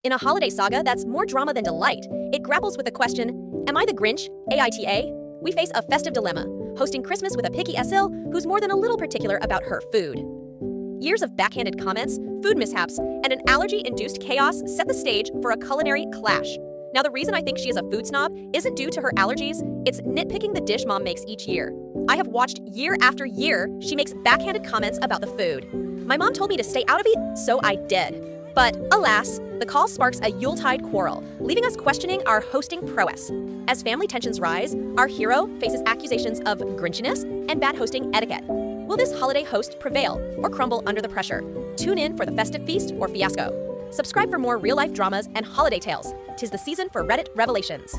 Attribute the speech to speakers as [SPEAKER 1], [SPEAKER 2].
[SPEAKER 1] In a holiday saga that's more drama than delight, it grapples with the question, am I the Grinch, AITA? We face a festive dilemma, hosting Christmas with a picky SL who's more than a little particular about her food. Years of backhanded comments, food mishaps, and an allergy-induced chaos set the stage for a culinary clash. Now, the reason I think she is a food snob isn't due to her allergies, it's nitpicking the dish mom makes each year. I have watched year after year she makes backhanded comments about the food. My mom told me to stay out of it, so I did. But alas, the call sparks a Yuletide quarrel, leaving us questioning our hosting prowess. As family tensions rise, our hero faces accusations of grinchiness and bad hosting etiquette. Will this holiday host prevail or crumble under the pressure? Tune in for the festive feast or fiasco. Subscribe for more real-life dramas and holiday tales. 'Tis the season for Reddit revelations.